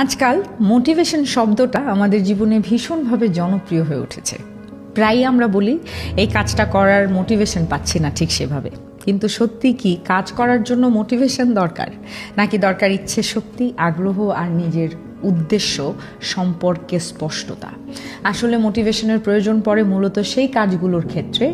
আজকাল মোটিভেশন শব্দটা আমাদের জীবনে ভীষণভাবে জনপ্রিয় হয়ে উঠেছে। প্রায়ই আমরা বলি এই কাজটা করার মোটিভেশন পাচ্ছি না ঠিক সেভাবে। কিন্তু সত্যি কি কাজ করার জন্য মোটিভেশন দরকার, নাকি দরকার ইচ্ছে শক্তি, আগ্রহ আর নিজের উদ্দেশ্য সম্পর্কে স্পষ্টতা? আসলে মোটিভেশনের প্রয়োজন পড়ে মূলত সেই কাজগুলোর ক্ষেত্রে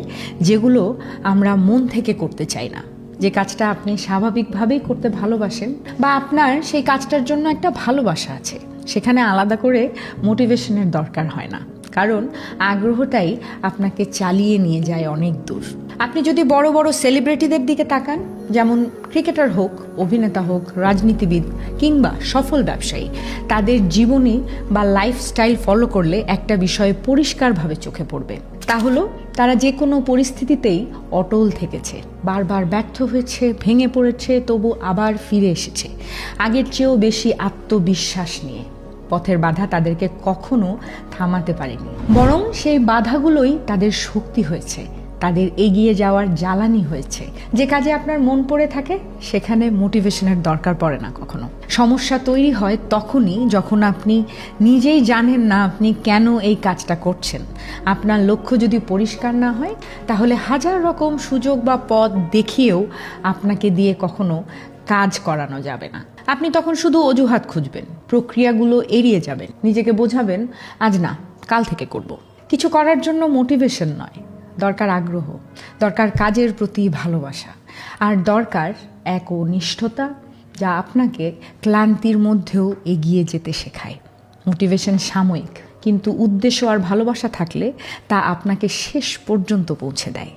যেগুলো আমরা মন থেকে করতে চাই না, যে কাজটা আপনি স্বাভাবিকভাবেই করতে ভালোবাসেন বা আপনার সেই কাজটার জন্য একটা ভালোবাসা আছে। সেখানে আলাদা করে মোটিভেশনের দরকার হয় না, কারণ আগ্রহটাই আপনাকে চালিয়ে নিয়ে যায় অনেক দূর। আপনি যদি বড় বড় সেলিব্রিটিদের দিকে তাকান, যেমন ক্রিকেটার হোক, অভিনেতা হোক, রাজনীতিবিদ কিংবা সফল ব্যবসায়ী, তাদের জীবনী বা লাইফস্টাইল ফলো করলে একটা বিষয় পরিষ্কারভাবে চোখে পড়বে। তা হলো তারা যে কোনো পরিস্থিতিতেই অটল থেকেছে, বারবার ব্যর্থ হয়েছে, ভেঙে পড়েছে, তবু আবার ফিরে এসেছে আগের চেয়েও বেশি আত্মবিশ্বাস নিয়ে। পথের বাধা তাদেরকে কখনো থামাতে পারেনি, বরং সেই বাধাগুলোই তাদের শক্তি হয়েছে, তাদের এগিয়ে যাওয়ার জ্বালানি হয়েছে। যে কাজে আপনার মন পড়ে থাকে সেখানে মোটিভেশনের দরকার পড়ে না কখনো। সমস্যা তৈরি হয় তখনই যখন আপনি নিজেই জানেন না আপনি কেন এই কাজটা করছেন। আপনার লক্ষ্য যদি পরিষ্কার না হয়, তাহলে হাজার রকম সুযোগ বা পথ দেখিয়েও আপনাকে দিয়ে কখনো কাজ করানো যাবে না। আপনি তখন শুধু অজুহাত খুঁজবেন, প্রক্রিয়াগুলো এড়িয়ে যাবেন, নিজেকে বোঝাবেন আজ না, কাল থেকে করব। কিছু করার জন্য মোটিভেশন নয়, দরকার আগ্রহ, দরকার কাজের প্রতি ভালোবাসা, আর দরকার একনিষ্ঠতা যা আপনাকে ক্লান্তির মধ্যেও এগিয়ে যেতে শেখায়। মোটিভেশন সাময়িক, কিন্তু উদ্দেশ্য আর ভালোবাসা থাকলে তা আপনাকে শেষ পর্যন্ত পৌঁছে দেয়।